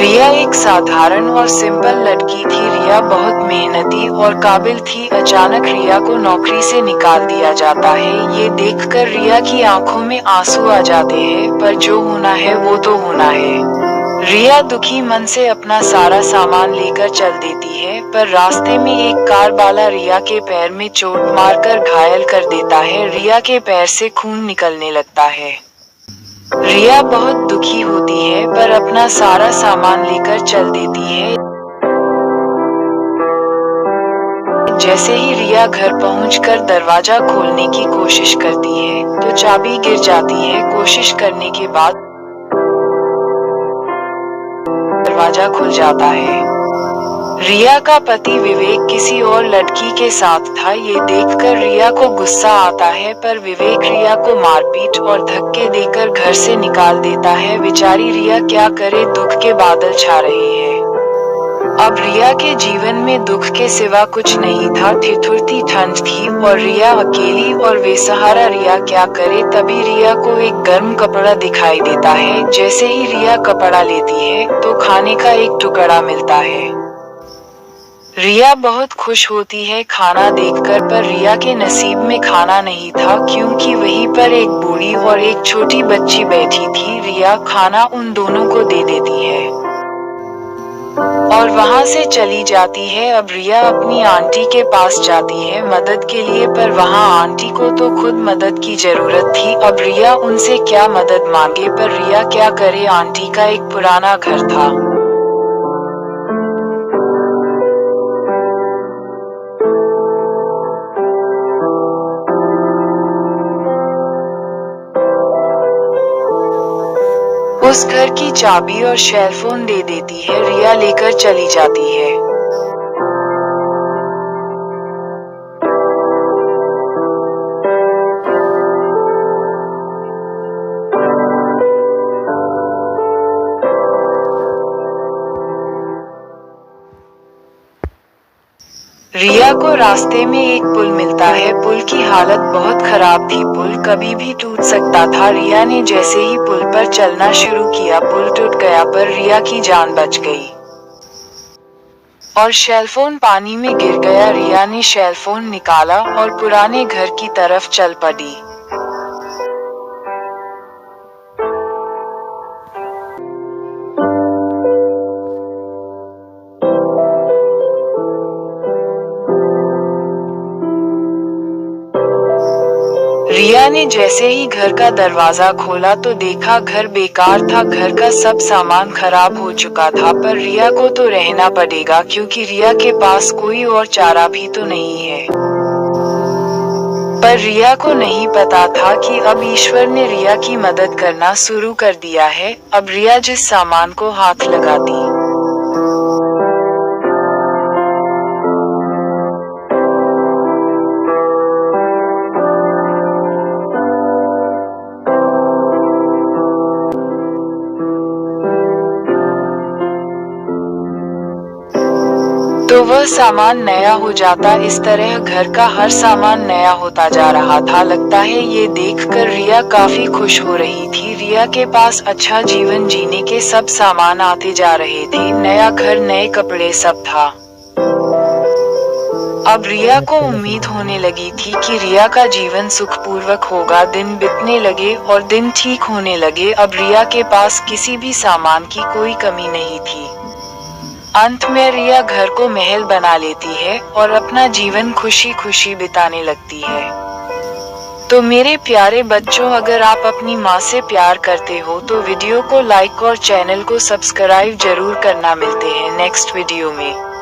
रिया एक साधारण और सिंपल लड़की थी। रिया बहुत मेहनती और काबिल थी। अचानक रिया को नौकरी से निकाल दिया जाता है। ये देखकर रिया की आंखों में आंसू आ जाते हैं, पर जो होना है वो तो होना है। रिया दुखी मन से अपना सारा सामान लेकर चल देती है, पर रास्ते में एक कार वाला रिया के पैर में चोट मारकर घायल कर देता है। रिया के पैर से खून निकलने लगता है। रिया बहुत दुखी होती है, पर अपना सारा सामान लेकर चल देती है। जैसे ही रिया घर पहुंचकर दरवाजा खोलने की कोशिश करती है, तो चाबी गिर जाती है। कोशिश करने के बाद दरवाजा खुल जाता है। रिया का पति विवेक किसी और लड़की के साथ था। ये देखकर रिया को गुस्सा आता है, पर विवेक रिया को मारपीट और धक्के देकर घर से निकाल देता है। बेचारी रिया क्या करे, दुख के बादल छा रहे हैं। अब रिया के जीवन में दुख के सिवा कुछ नहीं था। ठिठुरती ठंड थी और रिया अकेली और बेसहारा। रिया क्या करे, तभी रिया को एक गर्म कपड़ा दिखाई देता है। जैसे ही रिया कपड़ा लेती है, तो खाने का एक टुकड़ा मिलता है। रिया बहुत खुश होती है खाना देखकर, पर रिया के नसीब में खाना नहीं था, क्योंकि वहीं पर एक बूढ़ी और एक छोटी बच्ची बैठी थी। रिया खाना उन दोनों को दे देती है और वहां से चली जाती है। अब रिया अपनी आंटी के पास जाती है मदद के लिए, पर वहां आंटी को तो खुद मदद की जरूरत थी। अब रिया उनसे क्या मदद मांगे, पर रिया क्या करे, आंटी का एक पुराना घर था। उस घर की चाबी और सेलफोन दे देती है। रिया लेकर चली जाती है। रिया को रास्ते में एक पुल मिलता है। पुल की हालत बहुत खराब थी। पुल कभी भी टूट सकता था। रिया ने जैसे ही पुल पर चलना शुरू किया, पुल टूट गया, पर रिया की जान बच गई और सेलफोन पानी में गिर गया। रिया ने सेलफोन निकाला और पुराने घर की तरफ चल पड़ी। रिया ने जैसे ही घर का दरवाजा खोला, तो देखा घर बेकार था। घर का सब सामान खराब हो चुका था, पर रिया को तो रहना पड़ेगा, क्योंकि रिया के पास कोई और चारा भी तो नहीं है। पर रिया को नहीं पता था कि अब ईश्वर ने रिया की मदद करना शुरू कर दिया है। अब रिया जिस सामान को हाथ लगाती, तो वह सामान नया हो जाता। इस तरह घर का हर सामान नया होता जा रहा था। लगता है ये देखकर रिया काफी खुश हो रही थी। रिया के पास अच्छा जीवन जीने के सब सामान आते जा रहे थे। नया घर, नए कपड़े, सब था। अब रिया को उम्मीद होने लगी थी कि रिया का जीवन सुखपूर्वक होगा। दिन बीतने लगे और दिन ठीक होने लगे। अब रिया के पास किसी भी सामान की कोई कमी नहीं थी। अंत में रिया घर को महल बना लेती है और अपना जीवन खुशी खुशी बिताने लगती है। तो मेरे प्यारे बच्चों, अगर आप अपनी माँ से प्यार करते हो तो वीडियो को लाइक और चैनल को सब्सक्राइब जरूर करना। मिलते हैं नेक्स्ट वीडियो में।